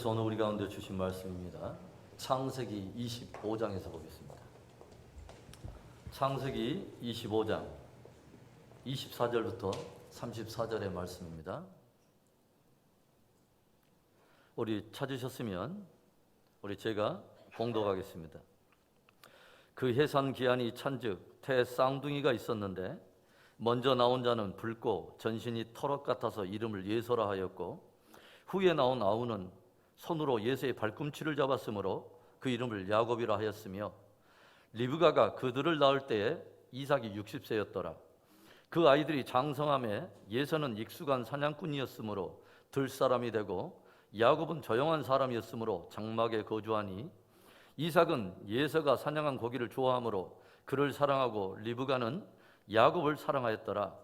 하나님께서 오늘 우리 가운데 주신 말씀입니다. 창세기 25장에서 보겠습니다. 창세기 25장 24절부터 34절의 말씀입니다. 우리 찾으셨으면 제가 봉독하겠습니다. 그 해산 기한이 찬즉 태 쌍둥이가 있었는데 먼저 나온 자는 붉고 전신이 털옷 같아서 이름을 예서라 하였고 후에 나온 아우는 손으로 예서의 발꿈치를 잡았으므로 그 이름을 야곱이라 하였으며 리브가가 그들을 낳을 때에 이삭이 60세였더라. 그 아이들이 장성함에 예서는 익숙한 사냥꾼이었으므로 들사람이 되고 야곱은 조용한 사람이었으므로 장막에 거주하니 이삭은 예서가 사냥한 고기를 좋아하므로 그를 사랑하고 리브가는 야곱을 사랑하였더라.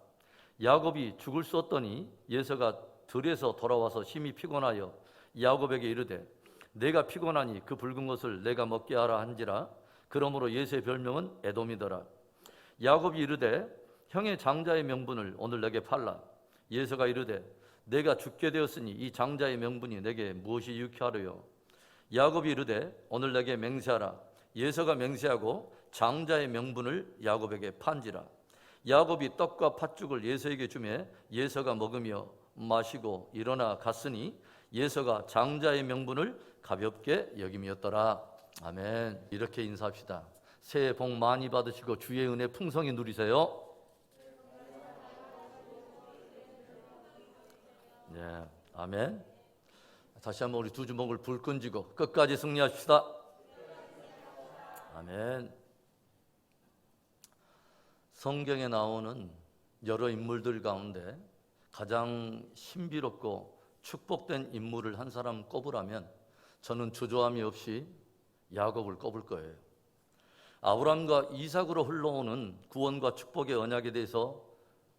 야곱이 죽을 수 없더니 예서가 들에서 돌아와서 심히 피곤하여 야곱에게 이르되 내가 피곤하니 그 붉은 것을 내가 먹게 하라 한지라. 그러므로 예서의 별명은 에돔이더라. 야곱이 이르되 형의 장자의 명분을 오늘 내게 팔라. 예서가 이르되 내가 죽게 되었으니 이 장자의 명분이 내게 무엇이 유익하려요. 야곱이 이르되 오늘 내게 맹세하라. 예서가 맹세하고 장자의 명분을 야곱에게 판지라. 야곱이 떡과 팥죽을 예서에게 주매 예서가 먹으며 마시고 일어나 갔으니 예서가 장자의 명분을 가볍게 여김이었더라. 아멘. 이렇게 인사합시다. 새해 복 많이 받으시고 주의 은혜 풍성히 누리세요. 네, 아멘. 다시 한번 우리 두 주먹을 불끈 쥐고 끝까지 승리합시다. 아멘. 성경에 나오는 여러 인물들 가운데 가장 신비롭고 축복된 인물을 한 사람 꼽으라면 저는 주저함이 없이 야곱을 꼽을 거예요. 아브라함과 이삭으로 흘러오는 구원과 축복의 언약에 대해서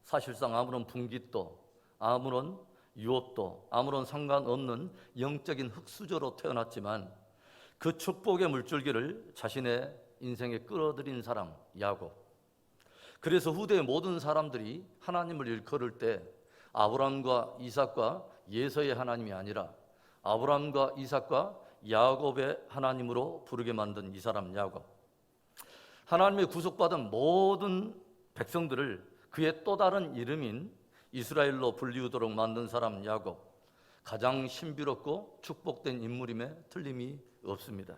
사실상 아무런 분깃도, 아무런 유업도, 아무런 상관없는 영적인 흙수저로 태어났지만 그 축복의 물줄기를 자신의 인생에 끌어들인 사람 야곱. 그래서 후대의 모든 사람들이 하나님을 일컬을 때 아브라함과 이삭과 예서의 하나님이 아니라 아브라함과 이삭과 야곱의 하나님으로 부르게 만든 이 사람 야곱. 하나님의 구속받은 모든 백성들을 그의 또 다른 이름인 이스라엘로 불리우도록 만든 사람 야곱. 가장 신비롭고 축복된 인물임에 틀림이 없습니다.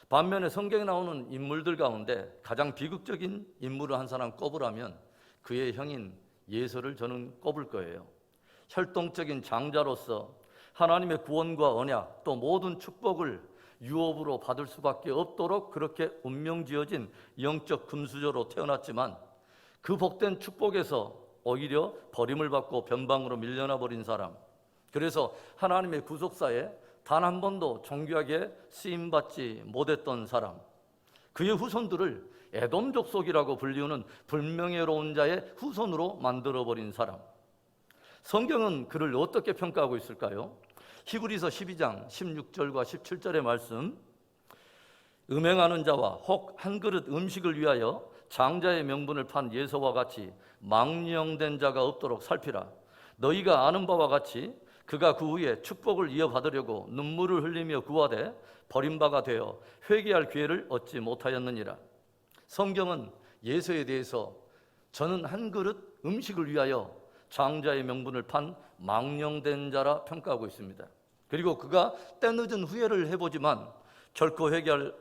반면에 성경에 나오는 인물들 가운데 가장 비극적인 인물을 한 사람 꼽으라면 그의 형인 예서를 저는 꼽을 거예요. 혈통적인 장자로서 하나님의 구원과 언약 또 모든 축복을 유업으로 받을 수밖에 없도록 그렇게 운명지어진 영적 금수저로 태어났지만 그 복된 축복에서 오히려 버림을 받고 변방으로 밀려나 버린 사람. 그래서 하나님의 구속사에 단 한 번도 존귀하게 쓰임받지 못했던 사람. 그의 후손들을 에돔 족속이라고 불리우는 불명예로운 자의 후손으로 만들어버린 사람. 성경은 그를 어떻게 평가하고 있을까요? 히브리서 12장 16절과 17절의 말씀. 음행하는 자와 혹 한 그릇 음식을 위하여 장자의 명분을 판 예서와 같이 망령된 자가 없도록 살피라. 너희가 아는 바와 같이 그가 그 후에 축복을 이어받으려고 눈물을 흘리며 구하되 버림바가 되어 회개할 기회를 얻지 못하였느니라. 성경은 예서에 대해서 저는 한 그릇 음식을 위하여 장자의 명분을 판 망령된 자라 평가하고 있습니다. 그리고 그가 때늦은 후회를 해보지만 결코 회개할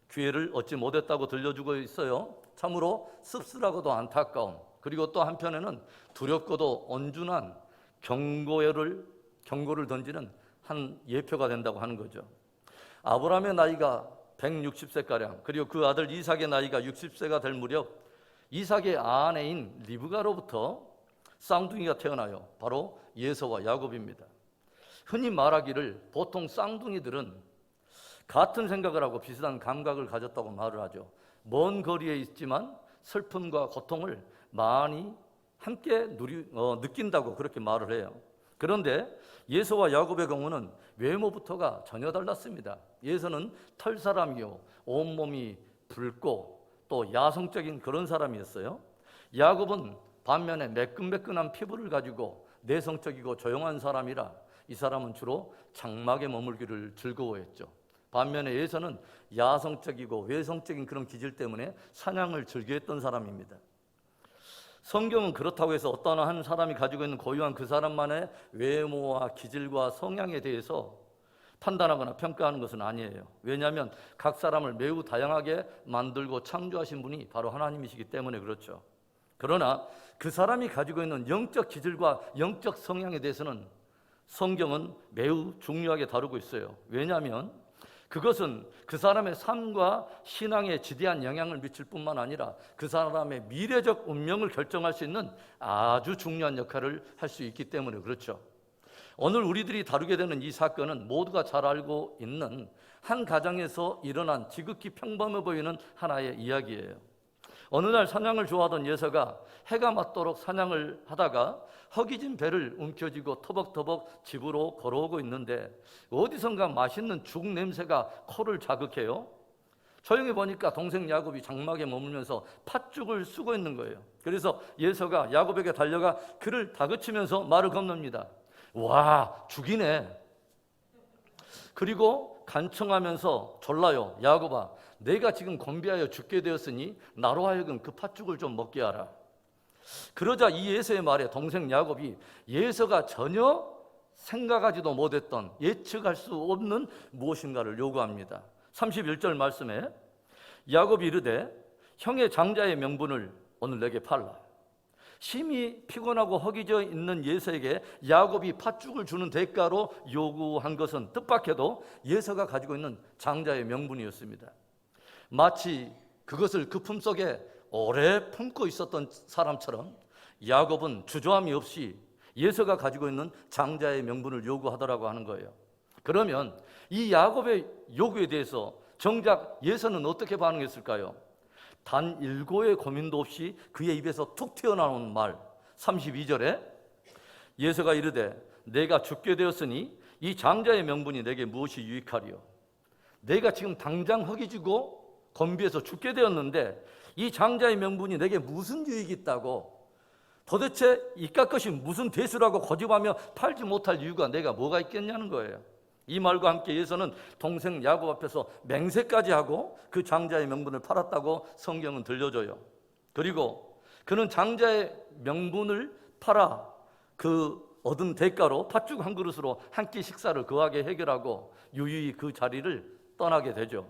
기회를 얻지 못했다고 들려주고 있어요. 참으로 씁쓸하고도 안타까운, 그리고 또 한편에는 두렵고도 온순한 경고를 던지는 한 예표가 된다고 하는 거죠. 아브라함의 나이가 160세가량, 그리고 그 아들 이삭의 나이가 60세가 될 무렵 이삭의 아내인 리브가로부터 쌍둥이가 태어나요. 바로 예서와 야곱입니다. 흔히 말하기를 보통 쌍둥이들은 같은 생각을 하고 비슷한 감각을 가졌다고 말을 하죠. 먼 거리에 있지만 슬픔과 고통을 많이 함께 느낀다고 그렇게 말을 해요. 그런데 예서와 야곱의 경우는 외모부터가 전혀 달랐습니다. 예서는 털사람이요 온몸이 붉고 또 야성적인 그런 사람이었어요. 야곱은 반면에 매끈매끈한 피부를 가지고 내성적이고 조용한 사람이라 이 사람은 주로 장막에 머물기를 즐거워했죠. 반면에 에서는 야성적이고 외성적인 그런 기질 때문에 사냥을 즐겨했던 사람입니다. 성경은 그렇다고 해서 어떤 한 사람이 가지고 있는 고유한 그 사람만의 외모와 기질과 성향에 대해서 판단하거나 평가하는 것은 아니에요. 왜냐하면 각 사람을 매우 다양하게 만들고 창조하신 분이 바로 하나님이시기 때문에 그렇죠. 그러나 그 사람이 가지고 있는 영적 기질과 영적 성향에 대해서는 성경은 매우 중요하게 다루고 있어요. 왜냐하면 그것은 그 사람의 삶과 신앙에 지대한 영향을 미칠 뿐만 아니라 그 사람의 미래적 운명을 결정할 수 있는 아주 중요한 역할을 할 수 있기 때문에 그렇죠. 오늘 우리들이 다루게 되는 이 사건은 모두가 잘 알고 있는 한 가정에서 일어난 지극히 평범해 보이는 하나의 이야기예요. 어느 날 사냥을 좋아하던 예서가 해가 맞도록 사냥을 하다가 허기진 배를 움켜쥐고 터벅터벅 집으로 걸어오고 있는데 어디선가 맛있는 죽 냄새가 코를 자극해요. 조용히 보니까 동생 야곱이 장막에 머물면서 팥죽을 쓰고 있는 거예요. 그래서 예서가 야곱에게 달려가 그를 다그치면서 말을 건넵니다. 와, 죽이네. 그리고 간청하면서 졸라요. 야곱아, 내가 지금 곤비하여 죽게 되었으니 나로 하여금 그 팥죽을 좀 먹게 하라. 그러자 이 예서의 말에 동생 야곱이 예서가 전혀 생각하지도 못했던 예측할 수 없는 무엇인가를 요구합니다. 31절 말씀에 야곱이 이르되 형의 장자의 명분을 오늘 내게 팔라. 심히 피곤하고 허기져 있는 예서에게 야곱이 팥죽을 주는 대가로 요구한 것은 뜻밖에도 예서가 가지고 있는 장자의 명분이었습니다. 마치 그것을 그 품속에 오래 품고 있었던 사람처럼 야곱은 주저함이 없이 예서가 가지고 있는 장자의 명분을 요구하더라고 하는 거예요. 그러면 이 야곱의 요구에 대해서 정작 예서는 어떻게 반응했을까요? 단 일고의 고민도 없이 그의 입에서 툭 튀어나온 말 32절에 예서가 이르되 내가 죽게 되었으니 이 장자의 명분이 내게 무엇이 유익하리요? 내가 지금 당장 허기지고 곤비에서 죽게 되었는데 이 장자의 명분이 내게 무슨 유익이 있다고? 도대체 이깟 것이 무슨 대수라고 고집하며 팔지 못할 이유가 내가 뭐가 있겠냐는 거예요. 이 말과 함께 예서는 동생 야곱 앞에서 맹세까지 하고 그 장자의 명분을 팔았다고 성경은 들려줘요. 그리고 그는 장자의 명분을 팔아 그 얻은 대가로 팥죽 한 그릇으로 한 끼 식사를 거하게 해결하고 유유히 그 자리를 떠나게 되죠.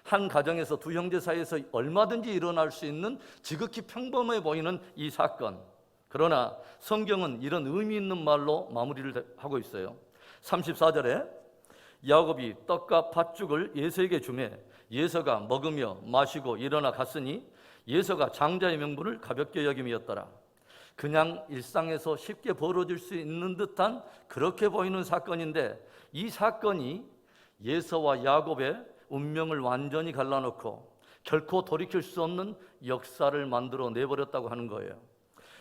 한 가정에서 두 형제 사이에서 얼마든지 일어날 수 있는 지극히 평범해 보이는 이 사건. 그러나 성경은 이런 의미 있는 말로 마무리를 하고 있어요. 34절에 야곱이 떡과 팥죽을 예서에게 주매 예서가 먹으며 마시고 일어나 갔으니 예서가 장자의 명분을 가볍게 여김이었더라. 그냥 일상에서 쉽게 벌어질 수 있는 듯한 그렇게 보이는 사건인데 이 사건이 예서와 야곱의 운명을 완전히 갈라놓고 결코 돌이킬 수 없는 역사를 만들어 내버렸다고 하는 거예요.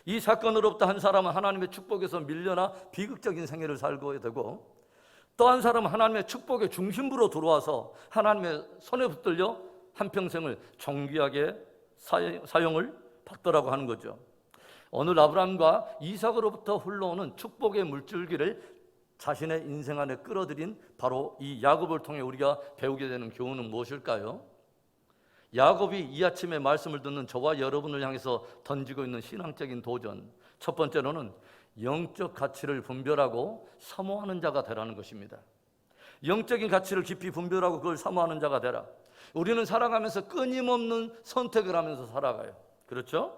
이 사건으로부터 한 사람은 하나님의 축복에서 밀려나 비극적인 생애를 살고 되고 또 한 사람은 하나님의 축복의 중심부로 들어와서 하나님의 손에 붙들려 한평생을 존귀하게 사용을 받더라고 하는 거죠. 오늘 아브라함과 이삭으로부터 흘러오는 축복의 물줄기를 자신의 인생 안에 끌어들인 바로 이 야곱을 통해 우리가 배우게 되는 교훈은 무엇일까요? 야곱이 이 아침에 말씀을 듣는 저와 여러분을 향해서 던지고 있는 신앙적인 도전, 첫 번째로는 영적 가치를 분별하고 사모하는 자가 되라는 것입니다. 영적인 가치를 깊이 분별하고 그걸 사모하는 자가 되라. 우리는 살아가면서 끊임없는 선택을 하면서 살아가요. 그렇죠?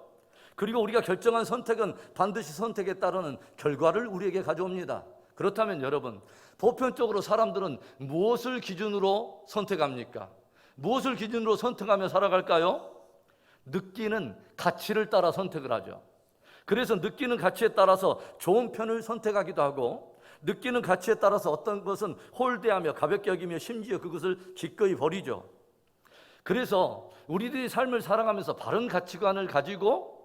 그리고 우리가 결정한 선택은 반드시 선택에 따르는 결과를 우리에게 가져옵니다. 그렇다면 여러분, 보편적으로 사람들은 무엇을 기준으로 선택합니까? 무엇을 기준으로 선택하며 살아갈까요? 느끼는 가치를 따라 선택을 하죠. 그래서 느끼는 가치에 따라서 좋은 편을 선택하기도 하고 느끼는 가치에 따라서 어떤 것은 홀대하며 가볍게 여기며 심지어 그것을 기꺼이 버리죠. 그래서 우리들이 삶을 살아가면서 바른 가치관을 가지고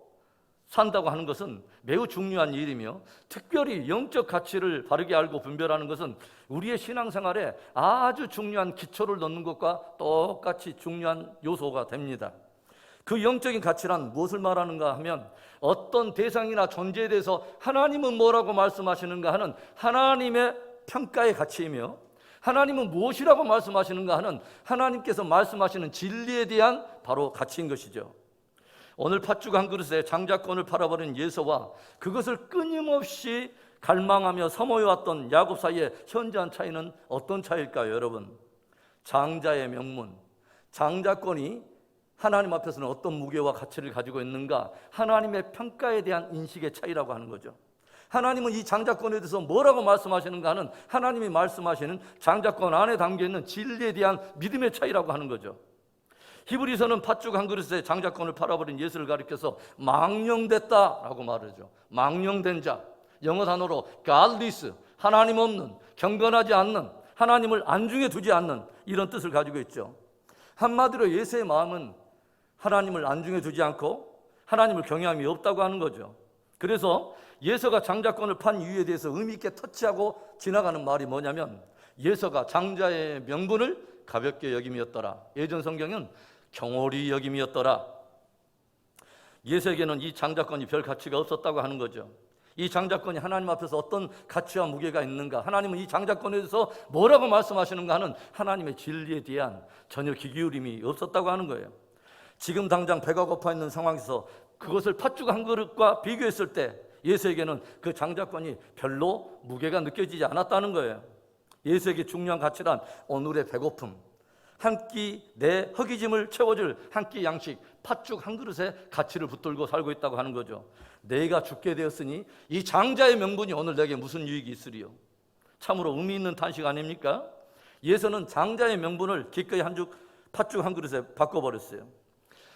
산다고 하는 것은 매우 중요한 일이며 특별히 영적 가치를 바르게 알고 분별하는 것은 우리의 신앙생활에 아주 중요한 기초를 넣는 것과 똑같이 중요한 요소가 됩니다. 그 영적인 가치란 무엇을 말하는가 하면 어떤 대상이나 존재에 대해서 하나님은 뭐라고 말씀하시는가 하는 하나님의 평가의 가치이며 하나님은 무엇이라고 말씀하시는가 하는 하나님께서 말씀하시는 진리에 대한 바로 가치인 것이죠. 오늘 팥죽 한 그릇에 장자권을 팔아버린 예서와 그것을 끊임없이 갈망하며 사모해왔던 야곱 사이의 현저한 차이는 어떤 차이일까요, 여러분? 장자의 명문, 장자권이 하나님 앞에서는 어떤 무게와 가치를 가지고 있는가? 하나님의 평가에 대한 인식의 차이라고 하는 거죠. 하나님은 이 장자권에 대해서 뭐라고 말씀하시는가 하는 하나님이 말씀하시는 장자권 안에 담겨있는 진리에 대한 믿음의 차이라고 하는 거죠. 히브리서는 팥죽 한 그릇에 장자권을 팔아버린 예수를 가리켜서 망령됐다라고 말하죠. 망령된 자, 영어 단어로 godless, 하나님 없는, 경건하지 않는, 하나님을 안중에 두지 않는 이런 뜻을 가지고 있죠. 한마디로 예수의 마음은 하나님을 안중에 두지 않고 하나님을 경외함이 없다고 하는 거죠. 그래서 예서가 장자권을 판 이유에 대해서 의미 있게 터치하고 지나가는 말이 뭐냐면 예서가 장자의 명분을 가볍게 여김이었더라. 예전 성경은 경홀히 여김이었더라. 예서에게는 이 장자권이 별 가치가 없었다고 하는 거죠. 이 장자권이 하나님 앞에서 어떤 가치와 무게가 있는가, 하나님은 이 장자권에 대해서 뭐라고 말씀하시는가 하는 하나님의 진리에 대한 전혀 귀 기울임이 없었다고 하는 거예요. 지금 당장 배가 고파 있는 상황에서 그것을 팥죽 한 그릇과 비교했을 때 예수에게는 그 장자권이 별로 무게가 느껴지지 않았다는 거예요. 예수에게 중요한 가치란 오늘의 배고픔, 한 끼 내 허기짐을 채워줄 한 끼 양식, 팥죽 한 그릇에 가치를 붙들고 살고 있다고 하는 거죠. 내가 죽게 되었으니 이 장자의 명분이 오늘 내게 무슨 유익이 있으리요? 참으로 의미 있는 탄식 아닙니까? 예수는 장자의 명분을 기꺼이 팥죽 한 그릇에 바꿔버렸어요.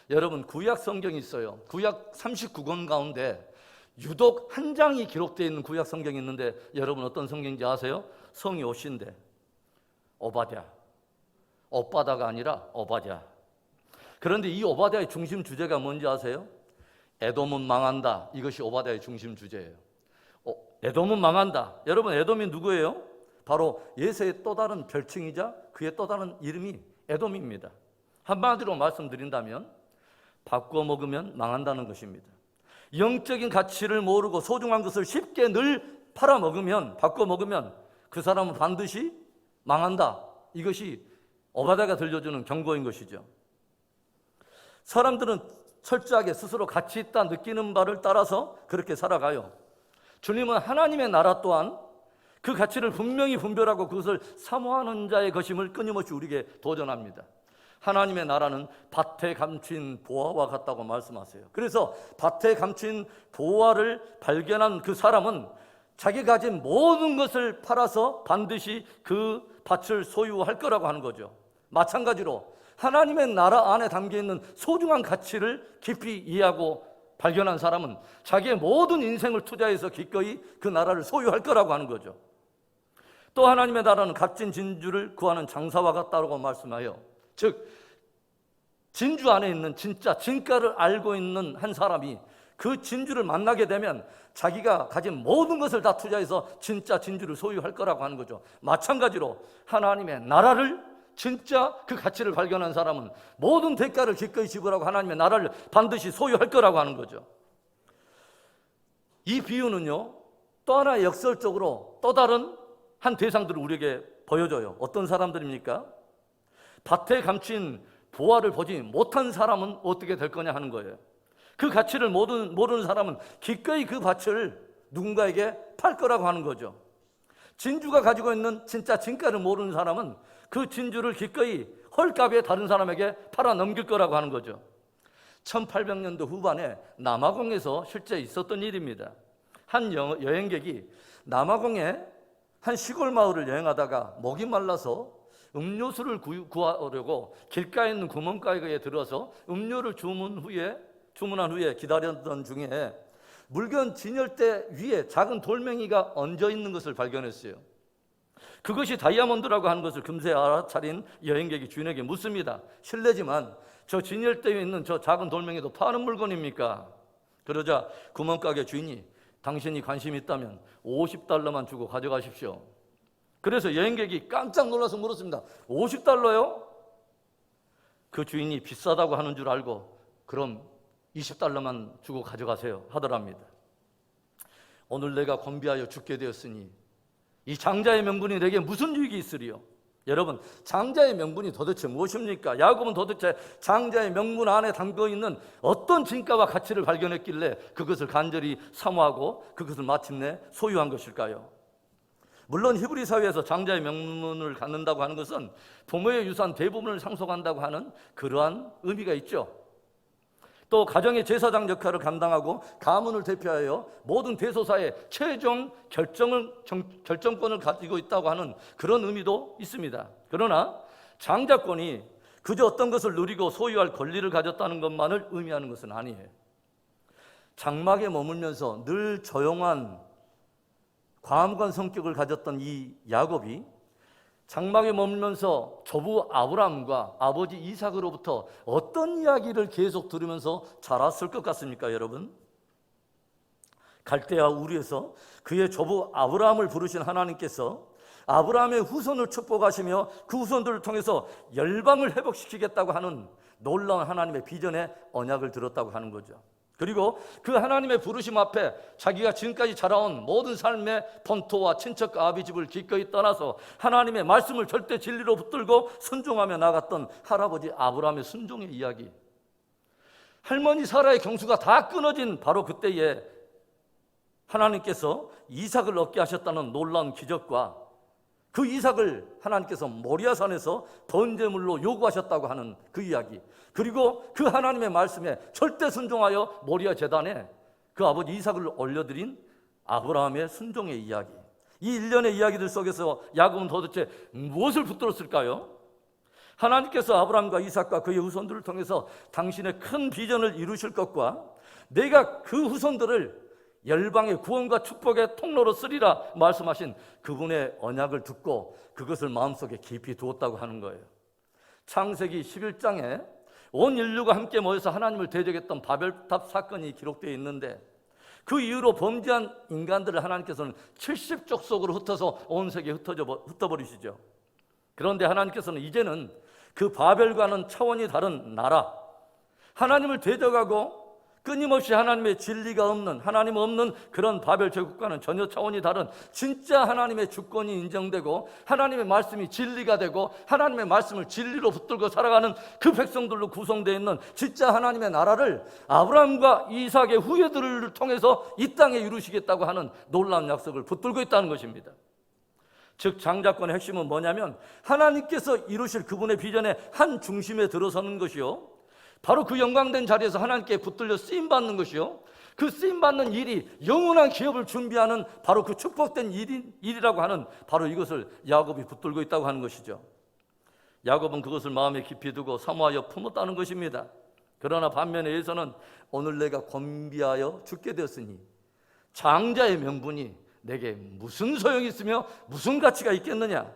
여러분, 구약 성경이 있어요. 구약 39권 가운데 유독 한 장이 기록되어 있는 구약 성경이 있는데 여러분 어떤 성경인지 아세요? 성이 오신데 오바댜, 오바다가 아니라 오바댜. 그런데 이 오바댜의 중심 주제가 뭔지 아세요? 에돔은 망한다. 이것이 오바댜의 중심 주제예요. 에돔은 망한다. 여러분, 에돔이 누구예요? 바로 예수의 또 다른 별칭이자 그의 또 다른 이름이 에돔입니다. 한마디로 말씀드린다면 바꿔 먹으면 망한다는 것입니다. 영적인 가치를 모르고 소중한 것을 쉽게 늘 팔아먹으면, 바꿔 먹으면 그 사람은 반드시 망한다. 이것이 오바댜가 들려주는 경고인 것이죠. 사람들은 철저하게 스스로 가치 있다 느끼는 바를 따라서 그렇게 살아가요. 주님은 하나님의 나라 또한 그 가치를 분명히 분별하고 그것을 사모하는 자의 것임을 끊임없이 우리에게 도전합니다. 하나님의 나라는 밭에 감춘 보화와 같다고 말씀하세요. 그래서 밭에 감춘 보화를 발견한 그 사람은 자기가 가진 모든 것을 팔아서 반드시 그 밭을 소유할 거라고 하는 거죠. 마찬가지로 하나님의 나라 안에 담겨있는 소중한 가치를 깊이 이해하고 발견한 사람은 자기의 모든 인생을 투자해서 기꺼이 그 나라를 소유할 거라고 하는 거죠. 또 하나님의 나라는 값진 진주를 구하는 장사와 같다고 말씀하여, 즉 진주 안에 있는 진짜 진가를 알고 있는 한 사람이 그 진주를 만나게 되면 자기가 가진 모든 것을 다 투자해서 진짜 진주를 소유할 거라고 하는 거죠. 마찬가지로 하나님의 나라를 진짜 그 가치를 발견한 사람은 모든 대가를 기꺼이 지불하고 하나님의 나라를 반드시 소유할 거라고 하는 거죠. 이 비유는요, 또 하나 역설적으로 또 다른 한 대상들을 우리에게 보여줘요. 어떤 사람들입니까? 밭에 감춘 보화를 보지 못한 사람은 어떻게 될 거냐 하는 거예요. 그 가치를 모르는 사람은 기꺼이 그 밭을 누군가에게 팔 거라고 하는 거죠. 진주가 가지고 있는 진짜 진가를 모르는 사람은 그 진주를 기꺼이 헐값에 다른 사람에게 팔아 넘길 거라고 하는 거죠. 1800년도 후반에 남아공에서 실제 있었던 일입니다. 한 여행객이 남아공의 한 시골 마을을 여행하다가 목이 말라서 음료수를 구하려고 길가에 있는 구멍가게에 들어서 음료를 주문한 후에 기다렸던 중에 물건 진열대 위에 작은 돌멩이가 얹어 있는 것을 발견했어요. 그것이 다이아몬드라고 하는 것을 금세 알아차린 여행객이 주인에게 묻습니다. 실례지만 저 진열대 위에 있는 저 작은 돌멩이도 파는 물건입니까? 그러자 구멍가게 주인이 당신이 관심이 있다면 $50만 주고 가져가십시오. 그래서 여행객이 깜짝 놀라서 물었습니다. $50요? 그 주인이 비싸다고 하는 줄 알고 그럼 $20만 주고 가져가세요 하더랍니다. 오늘 내가 곤비하여 죽게 되었으니 이 장자의 명분이 내게 무슨 유익이 있으리요? 여러분, 장자의 명분이 도대체 무엇입니까? 야곱은 도대체 장자의 명분 안에 담겨있는 어떤 진가와 가치를 발견했길래 그것을 간절히 사모하고 그것을 마침내 소유한 것일까요? 물론 히브리 사회에서 장자의 명분을 갖는다고 하는 것은 부모의 유산 대부분을 상속한다고 하는 그러한 의미가 있죠. 또 가정의 제사장 역할을 감당하고 가문을 대표하여 모든 대소사의 최종 결정권을 가지고 있다고 하는 그런 의미도 있습니다. 그러나 장자권이 그저 어떤 것을 누리고 소유할 권리를 가졌다는 것만을 의미하는 것은 아니에요. 장막에 머물면서 늘 조용한 과묵한 성격을 가졌던 이 야곱이 장막에 머물면서 조부 아브라함과 아버지 이삭으로부터 어떤 이야기를 계속 들으면서 자랐을 것 같습니까, 여러분? 갈대아 우르에서 그의 조부 아브라함을 부르신 하나님께서 아브라함의 후손을 축복하시며 그 후손들을 통해서 열방을 회복시키겠다고 하는 놀라운 하나님의 비전의 언약을 들었다고 하는 거죠. 그리고 그 하나님의 부르심 앞에 자기가 지금까지 자라온 모든 삶의 본토와 친척과 아비집을 기꺼이 떠나서 하나님의 말씀을 절대 진리로 붙들고 순종하며 나갔던 할아버지 아브라함의 순종의 이야기, 할머니 사라의 경수가 다 끊어진 바로 그때에 하나님께서 이삭을 얻게 하셨다는 놀라운 기적과 그 이삭을 하나님께서 모리아산에서 번제물로 요구하셨다고 하는 그 이야기, 그리고 그 하나님의 말씀에 절대 순종하여 모리아 제단에 그 아버지 이삭을 올려드린 아브라함의 순종의 이야기, 이 일련의 이야기들 속에서 야곱은 도대체 무엇을 붙들었을까요? 하나님께서 아브라함과 이삭과 그의 후손들을 통해서 당신의 큰 비전을 이루실 것과 내가 그 후손들을 열방의 구원과 축복의 통로로 쓰리라 말씀하신 그분의 언약을 듣고 그것을 마음속에 깊이 두었다고 하는 거예요. 창세기 11장에 온 인류가 함께 모여서 하나님을 대적했던 바벨탑 사건이 기록되어 있는데 그 이후로 범죄한 인간들을 하나님께서는 70족속으로 흩어서 온 세계에 흩어버리시죠. 그런데 하나님께서는 이제는 그 바벨과는 차원이 다른 나라, 하나님을 대적하고 끊임없이 하나님의 진리가 없는, 하나님 없는 그런 바벨 제국과는 전혀 차원이 다른 진짜 하나님의 주권이 인정되고 하나님의 말씀이 진리가 되고 하나님의 말씀을 진리로 붙들고 살아가는 그 백성들로 구성되어 있는 진짜 하나님의 나라를 아브라함과 이삭의 후예들을 통해서 이 땅에 이루시겠다고 하는 놀라운 약속을 붙들고 있다는 것입니다. 즉 장자권의 핵심은 뭐냐면 하나님께서 이루실 그분의 비전의 한 중심에 들어서는 것이요, 바로 그 영광된 자리에서 하나님께 붙들려 쓰임받는 것이요, 그 쓰임받는 일이 영원한 기업을 준비하는 바로 그 축복된 일이라고 하는 바로 이것을 야곱이 붙들고 있다고 하는 것이죠. 야곱은 그것을 마음에 깊이 두고 사모하여 품었다는 것입니다. 그러나 반면에 에서는 오늘 내가 곤비하여 죽게 되었으니 장자의 명분이 내게 무슨 소용이 있으며 무슨 가치가 있겠느냐,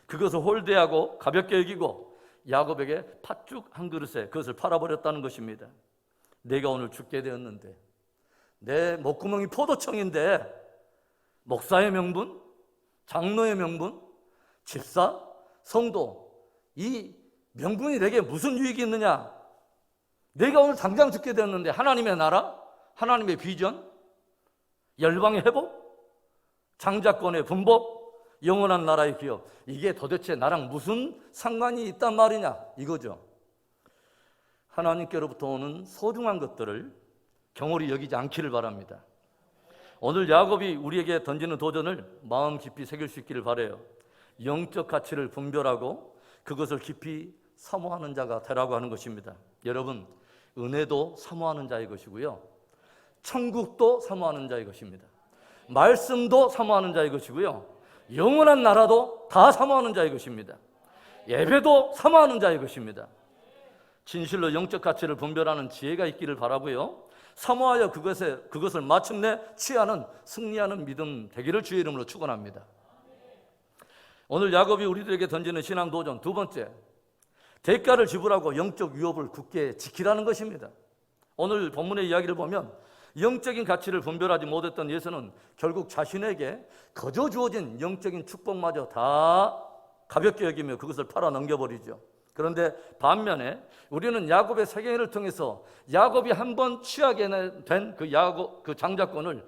그것을 홀대하고 가볍게 여기고 야곱에게 팥죽 한 그릇에 그것을 팔아버렸다는 것입니다. 내가 오늘 죽게 되었는데 내 목구멍이 포도청인데 목사의 명분, 장로의 명분, 집사, 성도, 이 명분이 내게 무슨 유익이 있느냐, 내가 오늘 당장 죽게 되었는데 하나님의 나라, 하나님의 비전, 열방의 회복, 장자권의 분복, 영원한 나라의 기업, 이게 도대체 나랑 무슨 상관이 있단 말이냐, 이거죠. 하나님께로부터 오는 소중한 것들을 경홀히 여기지 않기를 바랍니다. 오늘 야곱이 우리에게 던지는 도전을 마음 깊이 새길 수 있기를 바라요. 영적 가치를 분별하고 그것을 깊이 사모하는 자가 되라고 하는 것입니다. 여러분, 은혜도 사모하는 자의 것이고요, 천국도 사모하는 자의 것입니다. 말씀도 사모하는 자의 것이고요, 영원한 나라도 다 사모하는 자의 것입니다. 예배도 사모하는 자의 것입니다. 진실로 영적 가치를 분별하는 지혜가 있기를 바라고요, 사모하여 그것을 마침내 취하는, 승리하는 믿음 되기를 주의 이름으로 축원합니다. 오늘 야곱이 우리들에게 던지는 신앙 도전 두 번째, 대가를 지불하고 영적 위협을 굳게 지키라는 것입니다. 오늘 본문의 이야기를 보면 영적인 가치를 분별하지 못했던 에서는 결국 자신에게 거저 주어진 영적인 축복마저 다 가볍게 여기며 그것을 팔아 넘겨버리죠. 그런데 반면에 우리는 야곱의 세계를 통해서 야곱이 한번 취하게 된 그 장자권을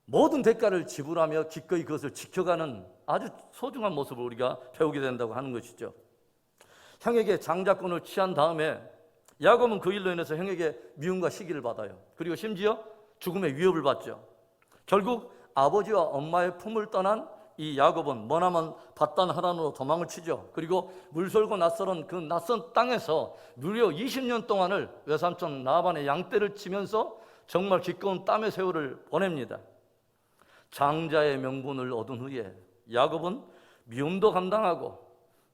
모든 대가를 지불하며 기꺼이 그것을 지켜가는 아주 소중한 모습을 우리가 배우게 된다고 하는 것이죠. 형에게 장자권을 취한 다음에 야곱은 그 일로 인해서 형에게 미움과 시기를 받아요. 그리고 심지어 죽음의 위협을 받죠. 결국 아버지와 엄마의 품을 떠난 이 야곱은 머나먼 밧단 하란으로 도망을 치죠. 그리고 물설고 낯설은 그 낯선 땅에서 무려 20년 동안을 외삼촌 라반의 양떼를 치면서 정말 기꺼운 땀의 세월을 보냅니다. 장자의 명분을 얻은 후에 야곱은 미움도 감당하고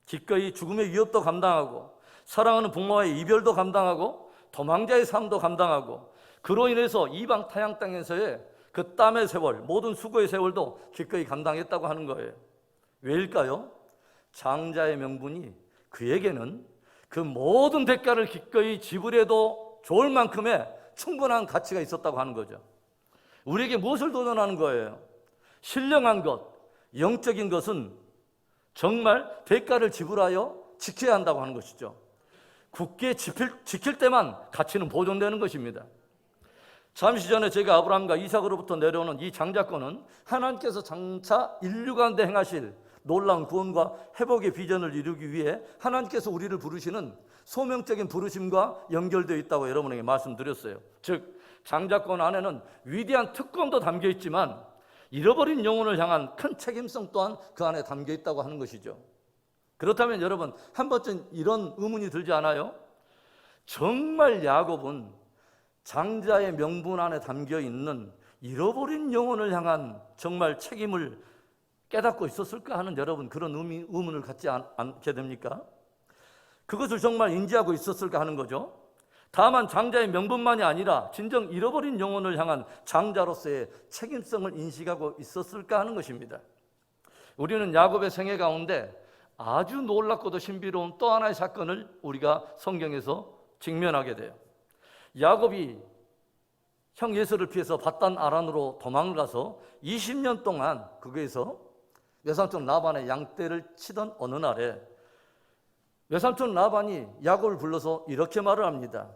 기꺼이 죽음의 위협도 감당하고 사랑하는 부모와의 이별도 감당하고 도망자의 삶도 감당하고 그로 인해서 이방 타향 땅에서의 그 땀의 세월, 모든 수고의 세월도 기꺼이 감당했다고 하는 거예요. 왜일까요? 장자의 명분이 그에게는 그 모든 대가를 기꺼이 지불해도 좋을 만큼의 충분한 가치가 있었다고 하는 거죠. 우리에게 무엇을 도전하는 거예요? 신령한 것, 영적인 것은 정말 대가를 지불하여 지켜야 한다고 하는 것이죠. 굳게 지킬 때만 가치는 보존되는 것입니다. 잠시 전에 제가 아브라함과 이삭으로부터 내려오는 이 장자권은 하나님께서 장차 인류 가운데 행하실 놀라운 구원과 회복의 비전을 이루기 위해 하나님께서 우리를 부르시는 소명적인 부르심과 연결되어 있다고 여러분에게 말씀드렸어요. 즉 장자권 안에는 위대한 특권도 담겨 있지만 잃어버린 영혼을 향한 큰 책임성 또한 그 안에 담겨 있다고 하는 것이죠. 그렇다면 여러분 한 번쯤 이런 의문이 들지 않아요? 정말 야곱은 장자의 명분 안에 담겨 있는 잃어버린 영혼을 향한 정말 책임을 깨닫고 있었을까 하는 여러분 그런 의문을 갖지 않게 됩니까? 그것을 정말 인지하고 있었을까 하는 거죠. 다만 장자의 명분만이 아니라 진정 잃어버린 영혼을 향한 장자로서의 책임성을 인식하고 있었을까 하는 것입니다. 우리는 야곱의 생애 가운데 아주 놀랍고도 신비로운 또 하나의 사건을 우리가 성경에서 직면하게 돼요. 야곱이 형 에서를 피해서 밧단 아란으로 도망을 가서 20년 동안 거기에서 외삼촌 라반의 양떼를 치던 어느 날에 외삼촌 라반이 야곱을 불러서 이렇게 말을 합니다.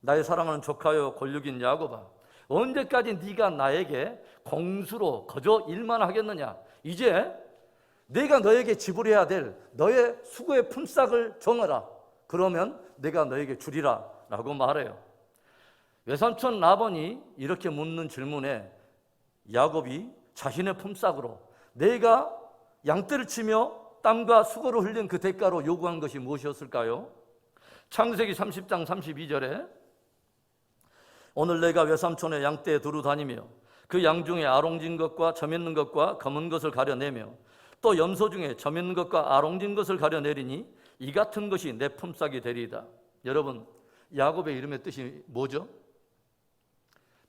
나의 사랑하는 조카여 골육인 야곱아, 언제까지 네가 나에게 공수로 거저 일만 하겠느냐? 이제 내가 너에게 지불해야 될 너의 수고의 품삯을 정하라. 그러면 내가 너에게 주리라 라고 말해요. 외삼촌 라반이 이렇게 묻는 질문에 야곱이 자신의 품삯으로 내가 양떼를 치며 땀과 수고를 흘린 그 대가로 요구한 것이 무엇이었을까요? 창세기 30장 32절에 오늘 내가 외삼촌의 양떼에 두루 다니며 그 양 중에 아롱진 것과 점 있는 것과 검은 것을 가려내며 또 염소 중에 점 있는 것과 아롱진 것을 가려내리니 이 같은 것이 내 품삯이 되리이다. 여러분 야곱의 이름의 뜻이 뭐죠?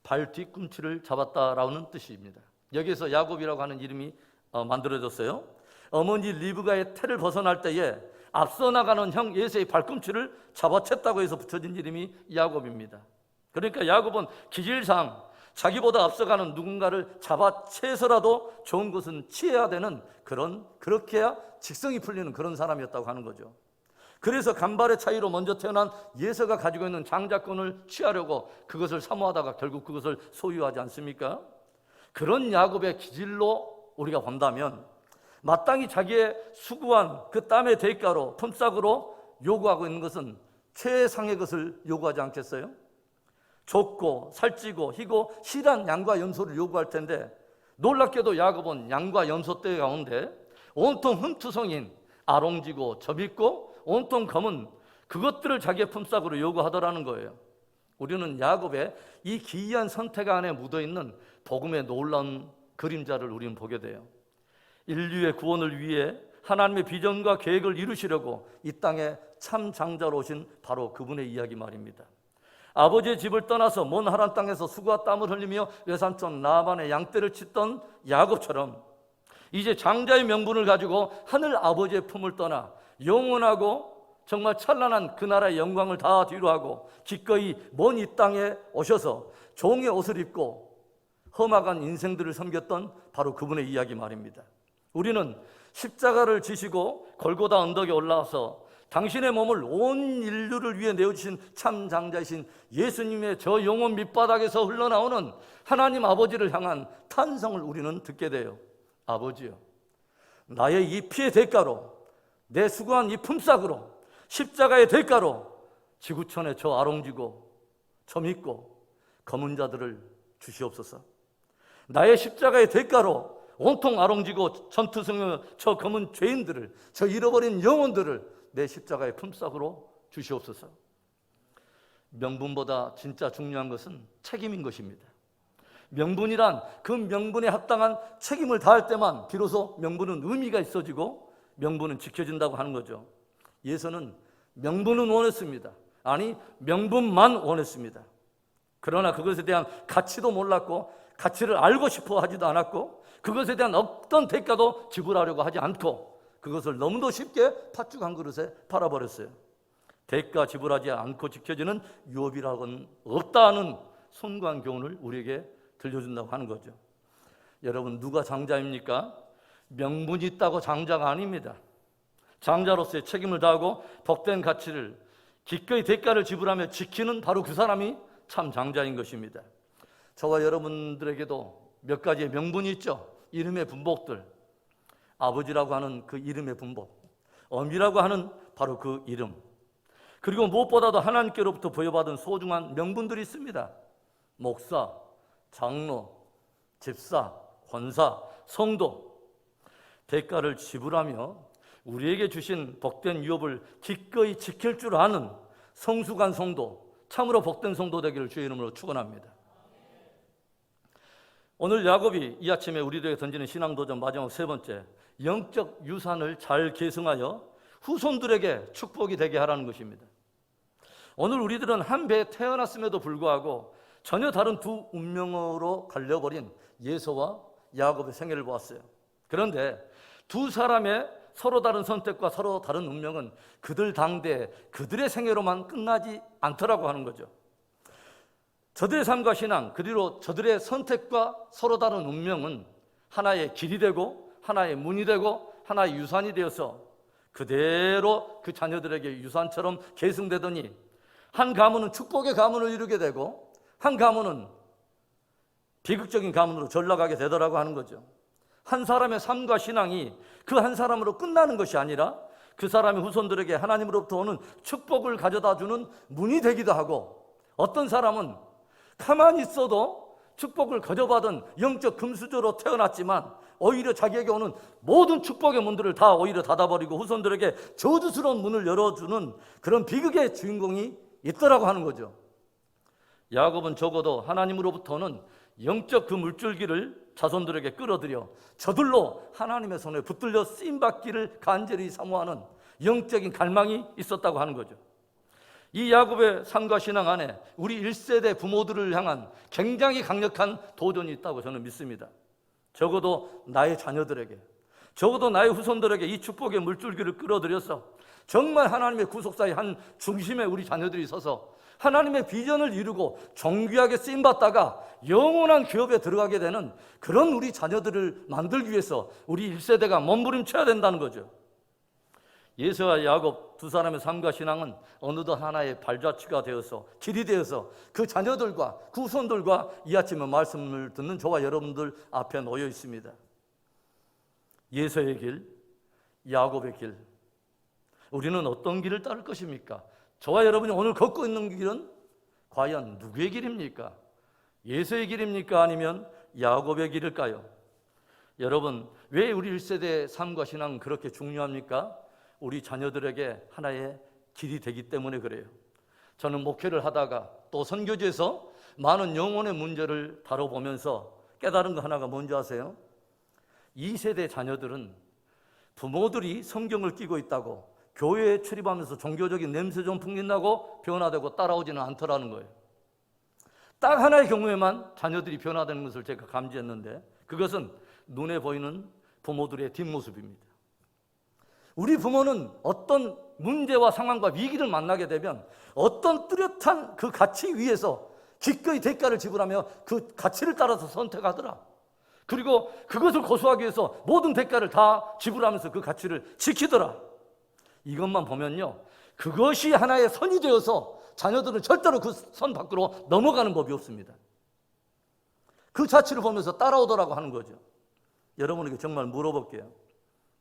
발 뒤꿈치를 잡았다라는 뜻입니다. 여기서 야곱이라고 하는 이름이 만들어졌어요. 어머니 리브가의 태를 벗어날 때에 앞서 나가는 형 예세의 발꿈치를 잡아챘다고 해서 붙여진 이름이 야곱입니다. 그러니까 야곱은 기질상 자기보다 앞서가는 누군가를 잡아채서라도 좋은 것은 취해야 되는 그렇게 해야 직성이 풀리는 그런 사람이었다고 하는 거죠. 그래서 간발의 차이로 먼저 태어난 예서가 가지고 있는 장자권을 취하려고 그것을 사모하다가 결국 그것을 소유하지 않습니까? 그런 야곱의 기질로 우리가 본다면 마땅히 자기의 수고한 그 땀의 대가로 품삯으로 요구하고 있는 것은 최상의 것을 요구하지 않겠어요? 좁고 살찌고 희고 실한 양과 염소를 요구할 텐데 놀랍게도 야곱은 양과 염소 떼 가운데 온통 흠투성인 아롱지고 접있고 온통 검은 그것들을 자기의 품삯으로 요구하더라는 거예요. 우리는 야곱의 이 기이한 선택 안에 묻어있는 복음의 놀라운 그림자를 우리는 보게 돼요. 인류의 구원을 위해 하나님의 비전과 계획을 이루시려고 이 땅에 참 장자로 오신 바로 그분의 이야기 말입니다. 아버지의 집을 떠나서 먼 하란 땅에서 수고와 땀을 흘리며 외삼촌 라반의 양떼를 치던 야곱처럼 이제 장자의 명분을 가지고 하늘 아버지의 품을 떠나 영원하고 정말 찬란한 그 나라의 영광을 다 뒤로하고 기꺼이 먼 이 땅에 오셔서 종의 옷을 입고 험악한 인생들을 섬겼던 바로 그분의 이야기 말입니다. 우리는 십자가를 지시고 골고다 언덕에 올라와서 당신의 몸을 온 인류를 위해 내어주신 참 장자이신 예수님의 저 영혼 밑바닥에서 흘러나오는 하나님 아버지를 향한 탄성을 우리는 듣게 돼요. 아버지요, 나의 이 피의 대가로, 내 수고한 이 품삯으로, 십자가의 대가로 지구촌에 저 아롱지고 저 믿고 검은 자들을 주시옵소서. 나의 십자가의 대가로 온통 아롱지고 전투성의 저 검은 죄인들을, 저 잃어버린 영혼들을 내 십자가의 품삯으로 주시옵소서. 명분보다 진짜 중요한 것은 책임인 것입니다. 명분이란 그 명분에 합당한 책임을 다할 때만 비로소 명분은 의미가 있어지고 명분은 지켜진다고 하는 거죠. 예수는 명분은 원했습니다. 아니, 명분만 원했습니다. 그러나 그것에 대한 가치도 몰랐고 가치를 알고 싶어 하지도 않았고 그것에 대한 어떤 대가도 지불하려고 하지 않고 그것을 너무도 쉽게 팥죽 한 그릇에 팔아버렸어요. 대가 지불하지 않고 지켜지는 유업이라고는 없다는 손관 교훈을 우리에게 들려준다고 하는 거죠. 여러분, 누가 장자입니까? 명분이 있다고 장자가 아닙니다. 장자로서의 책임을 다하고 복된 가치를 기꺼이 대가를 지불하며 지키는 바로 그 사람이 참 장자인 것입니다. 저와 여러분들에게도 몇 가지의 명분이 있죠. 이름의 분복들, 아버지라고 하는 그 이름의 분복, 어미라고 하는 바로 그 이름, 그리고 무엇보다도 하나님께로부터 부여받은 소중한 명분들이 있습니다. 목사, 장로, 집사, 권사, 성도. 대가를 지불하며 우리에게 주신 복된 유업을 기꺼이 지킬 줄 아는 성숙한 성도, 참으로 복된 성도 되기를 주의 이름으로 축원합니다. 오늘 야곱이 이 아침에 우리들에게 던지는 신앙도전 마지막 세 번째, 영적 유산을 잘 계승하여 후손들에게 축복이 되게 하라는 것입니다. 오늘 우리들은 한 배에 태어났음에도 불구하고 전혀 다른 두 운명으로 갈려버린 예서와 야곱의 생애를 보았어요. 그런데 두 사람의 서로 다른 선택과 서로 다른 운명은 그들 당대 그들의 생애로만 끝나지 않더라고 하는 거죠. 저들의 삶과 신앙, 그리고 저들의 선택과 서로 다른 운명은 하나의 길이 되고 하나의 문이 되고 하나의 유산이 되어서 그대로 그 자녀들에게 유산처럼 계승되더니 한 가문은 축복의 가문을 이루게 되고 한 가문은 비극적인 가문으로 전락하게 되더라고 하는 거죠. 한 사람의 삶과 신앙이 그 한 사람으로 끝나는 것이 아니라 그 사람의 후손들에게 하나님으로부터 오는 축복을 가져다주는 문이 되기도 하고, 어떤 사람은 가만히 있어도 축복을 거저받은 영적 금수저로 태어났지만 오히려 자기에게 오는 모든 축복의 문들을 다 오히려 닫아버리고 후손들에게 저주스러운 문을 열어주는 그런 비극의 주인공이 있더라고 하는 거죠. 야곱은 적어도 하나님으로부터는 영적 그 물줄기를 자손들에게 끌어들여 저들로 하나님의 손에 붙들려 쓰임받기를 간절히 사모하는 영적인 갈망이 있었다고 하는 거죠. 이 야곱의 삶과 신앙 안에 우리 1세대 부모들을 향한 굉장히 강력한 도전이 있다고 저는 믿습니다. 적어도 나의 자녀들에게, 적어도 나의 후손들에게 이 축복의 물줄기를 끌어들여서 정말 하나님의 구속사의 한 중심에 우리 자녀들이 서서 하나님의 비전을 이루고 정귀하게 쓰임받다가 영원한 기업에 들어가게 되는 그런 우리 자녀들을 만들기 위해서 우리 1세대가 몸부림쳐야 된다는 거죠. 예서와 야곱 두 사람의 삶과 신앙은 어느덧 하나의 발자취가 되어서 길이 되어서 그 자녀들과 그 후손들과 이 아침에 말씀을 듣는 저와 여러분들 앞에 놓여 있습니다. 예서의 길, 야곱의 길, 우리는 어떤 길을 따를 것입니까? 저와 여러분이 오늘 걷고 있는 길은 과연 누구의 길입니까? 예서의 길입니까? 아니면 야곱의 길일까요? 여러분, 왜 우리 1세대의 삶과 신앙은 그렇게 중요합니까? 우리 자녀들에게 하나의 길이 되기 때문에 그래요. 저는 목회를 하다가 또 선교지에서 많은 영혼의 문제를 다뤄보면서 깨달은 거 하나가 뭔지 아세요? 2세대 자녀들은 부모들이 성경을 끼고 있다고 교회에 출입하면서 종교적인 냄새 좀 풍긴다고 변화되고 따라오지는 않더라는 거예요. 딱 하나의 경우에만 자녀들이 변화되는 것을 제가 감지했는데, 그것은 눈에 보이는 부모들의 뒷모습입니다. 우리 부모는 어떤 문제와 상황과 위기를 만나게 되면 어떤 뚜렷한 그 가치 위에서 기꺼이 대가를 지불하며 그 가치를 따라서 선택하더라. 그리고 그것을 고수하기 위해서 모든 대가를 다 지불하면서 그 가치를 지키더라. 이것만 보면요, 그것이 하나의 선이 되어서 자녀들은 절대로 그 선 밖으로 넘어가는 법이 없습니다. 그 자체를 보면서 따라오더라고 하는 거죠. 여러분에게 정말 물어볼게요.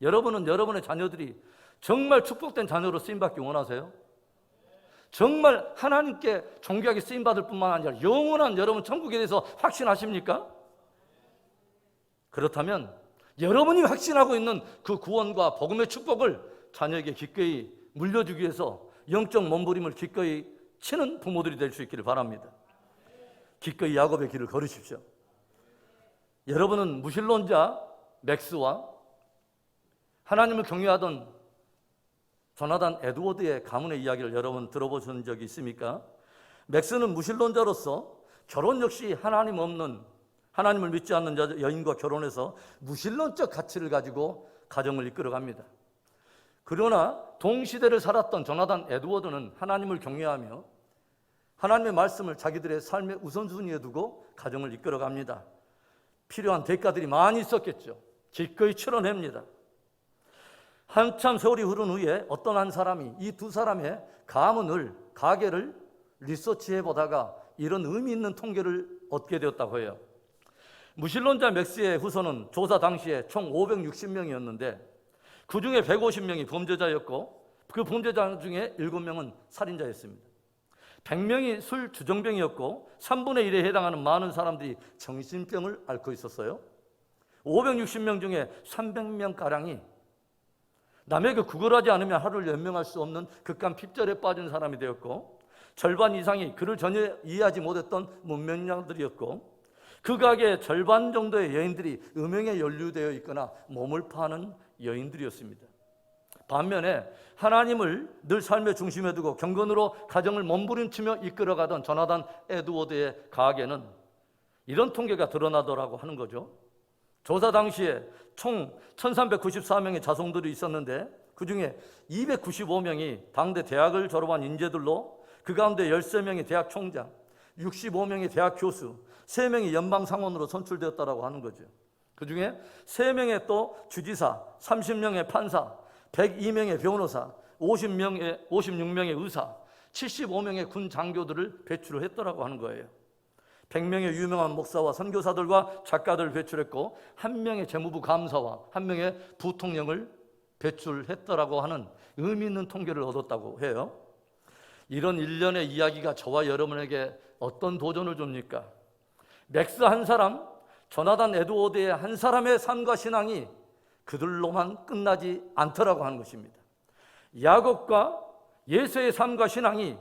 여러분은 여러분의 자녀들이 정말 축복된 자녀로 쓰임받기 원하세요? 정말 하나님께 존귀하게 쓰임받을 뿐만 아니라 영원한 여러분 천국에 대해서 확신하십니까? 그렇다면 여러분이 확신하고 있는 그 구원과 복음의 축복을 자녀에게 기꺼이 물려주기 위해서 영적 몸부림을 기꺼이 치는 부모들이 될 수 있기를 바랍니다. 기꺼이 야곱의 길을 걸으십시오. 여러분은 무신론자 맥스와 하나님을 경외하던 조나단 에드워드의 가문의 이야기를 여러분 들어보신 적이 있습니까? 맥스는 무신론자로서 결혼 역시 하나님 없는, 하나님을 믿지 않는 여인과 결혼해서 무신론적 가치를 가지고 가정을 이끌어갑니다. 그러나 동시대를 살았던 조나단 에드워드는 하나님을 경외하며 하나님의 말씀을 자기들의 삶의 우선순위에 두고 가정을 이끌어갑니다. 필요한 대가들이 많이 있었겠죠. 기꺼이 치러냅니다. 한참 세월이 흐른 후에 어떤 한 사람이 이 두 사람의 가계를 리서치해 보다가 이런 의미 있는 통계를 얻게 되었다고 해요. 무신론자 맥스의 후손은 조사 당시에 총 560명이었는데 그 중에 150명이 범죄자였고 그 범죄자 중에 7명은 살인자였습니다. 100명이 술 주정병이었고 3분의 1에 해당하는 많은 사람들이 정신병을 앓고 있었어요. 560명 중에 300명가량이 남에게 구걸하지 않으면 하루를 연명할 수 없는 극한 핍절에 빠진 사람이 되었고 절반 이상이 그를 전혀 이해하지 못했던 문명자들이었고 그 가게의 절반 정도의 여인들이 음행에 연루되어 있거나 몸을 파는 여인들이었습니다. 반면에 하나님을 늘 삶의 중심에 두고 경건으로 가정을 몸부림치며 이끌어가던 조나단 에드워드의 가게는 이런 통계가 드러나더라고 하는 거죠. 조사 당시에 총 1394명의 자손들이 있었는데 그 중에 295명이 당대 대학을 졸업한 인재들로 그 가운데 13명이 대학 총장, 65명이 대학 교수, 3명이 연방상원으로 선출되었다고 하는 거죠. 그 중에 3명의 또 주지사, 30명의 판사, 102명의 변호사, 56명의 의사, 75명의 군 장교들을 배출했더라고 하는 거예요. 100명의 유명한 목사와 선교사들과 작가들을 배출했고 1명의 재무부 감사와 1명의 부통령을 배출했더라고 하는 의미 있는 통계를 얻었다고 해요. 이런 일련의 이야기가 저와 여러분에게 어떤 도전을 줍니까? 맥스 한 사람, 조나단 에드워드의 한 사람의 삶과 신앙이 그들로만 끝나지 않더라고 하는 것입니다. 야곱과 예수의 삶과 신앙이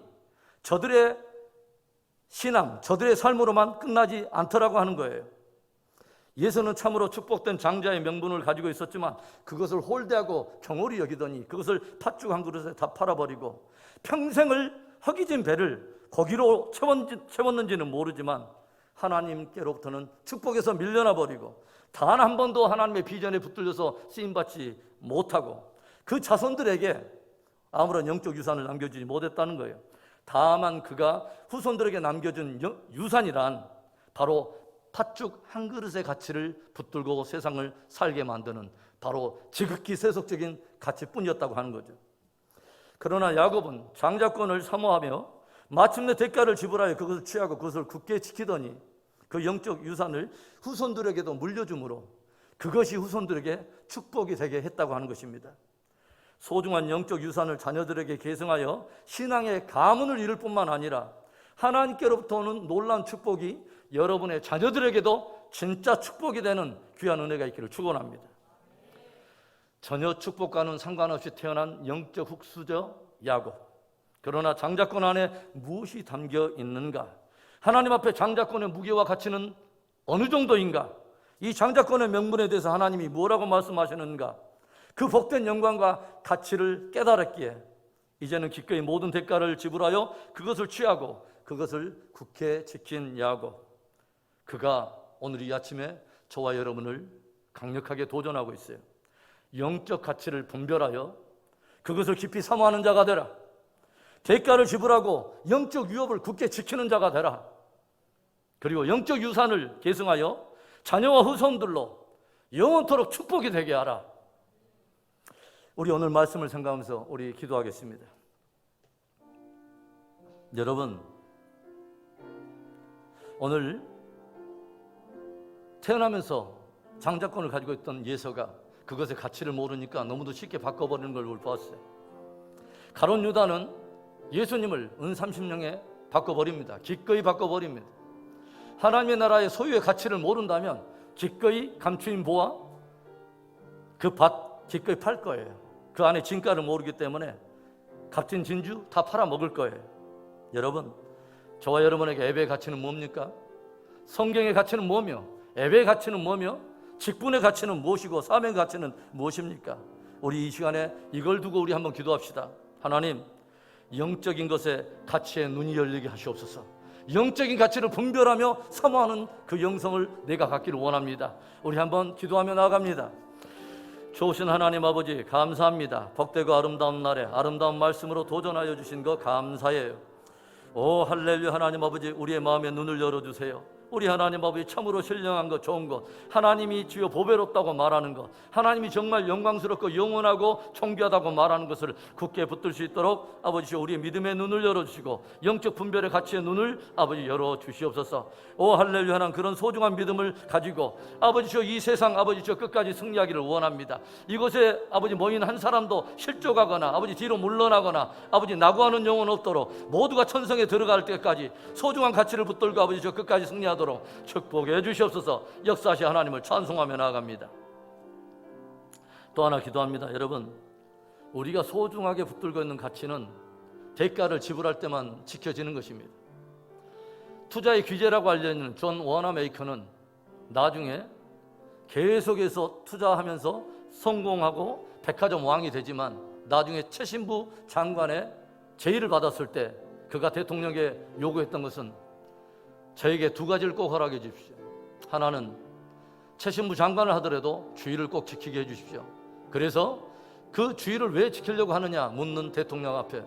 저들의 신앙, 저들의 삶으로만 끝나지 않더라고 하는 거예요. 예수는 참으로 축복된 장자의 명분을 가지고 있었지만 그것을 홀대하고 경홀히 여기더니 그것을 팥죽 한 그릇에 다 팔아버리고 평생을 허기진 배를 고기로 채웠는지는 모르지만 하나님께로부터는 축복에서 밀려나 버리고 단 한 번도 하나님의 비전에 붙들려서 쓰임받지 못하고 그 자손들에게 아무런 영적 유산을 남겨주지 못했다는 거예요. 다만 그가 후손들에게 남겨준 유산이란 바로 팥죽 한 그릇의 가치를 붙들고 세상을 살게 만드는 바로 지극히 세속적인 가치뿐이었다고 하는 거죠. 그러나 야곱은 장자권을 사모하며 마침내 대가를 지불하여 그것을 취하고 그것을 굳게 지키더니 그 영적 유산을 후손들에게도 물려주므로 그것이 후손들에게 축복이 되게 했다고 하는 것입니다. 소중한 영적 유산을 자녀들에게 계승하여 신앙의 가문을 이룰 뿐만 아니라 하나님께로부터 오는 놀라운 축복이 여러분의 자녀들에게도 진짜 축복이 되는 귀한 은혜가 있기를 축원합니다. 전혀 축복과는 상관없이 태어난 영적 흙수저 야곱. 그러나 장자권 안에 무엇이 담겨 있는가? 하나님 앞에 장자권의 무게와 가치는 어느 정도인가? 이 장자권의 명분에 대해서 하나님이 뭐라고 말씀하시는가? 그 복된 영광과 가치를 깨달았기에 이제는 기꺼이 모든 대가를 지불하여 그것을 취하고 그것을 굳게 지킨 야곱. 그가 오늘 이 아침에 저와 여러분을 강력하게 도전하고 있어요. 영적 가치를 분별하여 그것을 깊이 사모하는 자가 되라. 대가를 지불하고 영적 유업을 굳게 지키는 자가 되라. 그리고 영적 유산을 계승하여 자녀와 후손들로 영원토록 축복이 되게 하라. 우리 오늘 말씀을 생각하면서 우리 기도하겠습니다. 여러분, 오늘 태어나면서 장자권을 가지고 있던 예서가 그것의 가치를 모르니까 너무도 쉽게 바꿔버리는 걸 보았어요. 가룟 유다는 예수님을 은 30냥에 바꿔버립니다. 기꺼이 바꿔버립니다. 하나님의 나라의 소유의 가치를 모른다면 기꺼이 감추인 보화, 그 밭 기꺼이 팔 거예요. 그 안에 진가를 모르기 때문에 값진 진주 다 팔아먹을 거예요. 여러분, 저와 여러분에게 예배의 가치는 뭡니까? 성경의 가치는 뭐며, 예배의 가치는 뭐며, 직분의 가치는 무엇이고, 사명의 가치는 무엇입니까? 우리 이 시간에 이걸 두고 우리 한번 기도합시다. 하나님, 영적인 것에 가치에 눈이 열리게 하시옵소서. 영적인 가치를 분별하며 사모하는 그 영성을 내가 갖기를 원합니다. 우리 한번 기도하며 나아갑니다. 좋으신 하나님 아버지, 감사합니다. 복되고 아름다운 날에 아름다운 말씀으로 도전하여 주신 거 감사해요. 오 할렐루야. 하나님 아버지, 우리의 마음에 눈을 열어주세요. 우리 하나님 아버지, 참으로 신령한 것, 좋은 것, 하나님이 주여 보배롭다고 말하는 것, 하나님이 정말 영광스럽고 영원하고 존귀하다고 말하는 것을 굳게 붙들 수 있도록 아버지 우리의 믿음의 눈을 열어주시고 영적 분별의 가치의 눈을 아버지 열어주시옵소서. 오 할렐루야. 하나님, 그런 소중한 믿음을 가지고 아버지 이 세상 아버지 끝까지 승리하기를 원합니다. 이곳에 아버지 모인 한 사람도 실족하거나 아버지 뒤로 물러나거나 아버지 낙오하는 영혼 없도록 모두가 천성에 들어갈 때까지 소중한 가치를 붙들고 아버지 끝까지 승리하도록 축복해 주시옵소서. 역사하시 하나님을 찬송하며 나아갑니다. 또 하나 기도합니다. 여러분, 우리가 소중하게 붙들고 있는 가치는 대가를 지불할 때만 지켜지는 것입니다. 투자의 귀재라고 알려있는 존 워너메이커는 나중에 계속해서 투자하면서 성공하고 백화점 왕이 되지만 나중에 최신부 장관의 제의를 받았을 때 그가 대통령에게 요구했던 것은 저에게 두 가지를 꼭 허락해 주십시오. 하나는 최신부 장관을 하더라도 주의를 꼭 지키게 해 주십시오. 그래서 그 주의를 왜 지키려고 하느냐 묻는 대통령 앞에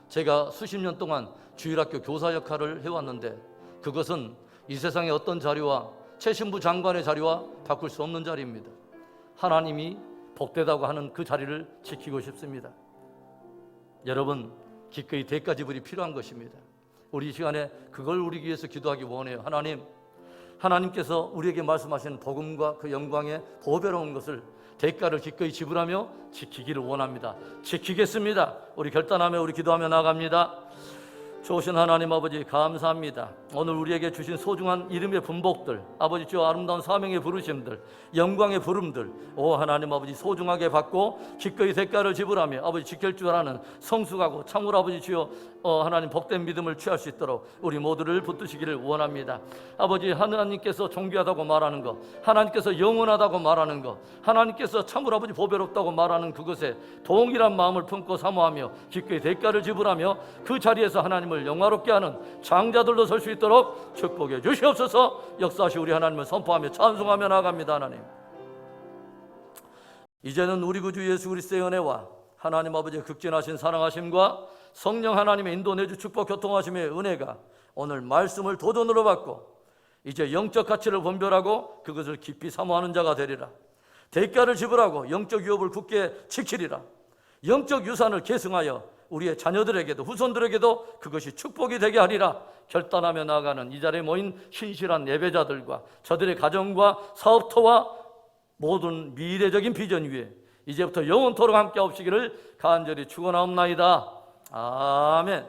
제가 수십 년 동안 주일학교 교사 역할을 해왔는데 그것은 이 세상의 어떤 자리와 최신부 장관의 자리와 바꿀 수 없는 자리입니다. 하나님이 복되다고 하는 그 자리를 지키고 싶습니다. 여러분, 기꺼이 대가 지불이 필요한 것입니다. 우리 이 시간에 그걸 우리 위해서 기도하기 원해요. 하나님께서 우리에게 말씀하신 복음과 그 영광의 보배로운 것을 대가를 기꺼이 지불하며 지키기를 원합니다. 지키겠습니다. 우리 결단하며 우리 기도하며 나아갑니다. 좋으신 하나님 아버지, 감사합니다. 오늘 우리에게 주신 소중한 이름의 분복들, 아버지 주 아름다운 사명의 부르심들, 영광의 부름들, 오 하나님 아버지 소중하게 받고 기꺼이 대가를 지불하며 아버지 지킬 줄 아는 성숙하고 참으로 아버지 주여 하나님 복된 믿음을 취할 수 있도록 우리 모두를 붙드시기를 원합니다. 아버지, 하나님께서 존귀하다고 말하는 것, 하나님께서 영원하다고 말하는 것, 하나님께서 참으로 아버지 보배롭다고 말하는 그것에 동일한 마음을 품고 사모하며 기꺼이 대가를 지불하며 그 자리에서 하나님을 영화롭게 하는 장자들로 설 수 있도록 축복해 주시옵소서. 역사하시 우리 하나님을 선포하며 찬송하며 나아갑니다. 하나님, 이제는 우리 구주 예수 그리스도의 은혜와 하나님 아버지의 극진하신 사랑하심과 성령 하나님의 인도 내주 축복 교통하심의 은혜가 오늘 말씀을 도전으로 받고 이제 영적 가치를 분별하고 그것을 깊이 사모하는 자가 되리라. 대가를 지불하고 영적 유업을 굳게 지키리라. 영적 유산을 계승하여 우리의 자녀들에게도 후손들에게도 그것이 축복이 되게 하리라. 결단하며 나아가는 이 자리에 모인 신실한 예배자들과 저들의 가정과 사업터와 모든 미래적인 비전 위에 이제부터 영원토록 함께 하시기를 간절히 축원하옵나이다. 아멘.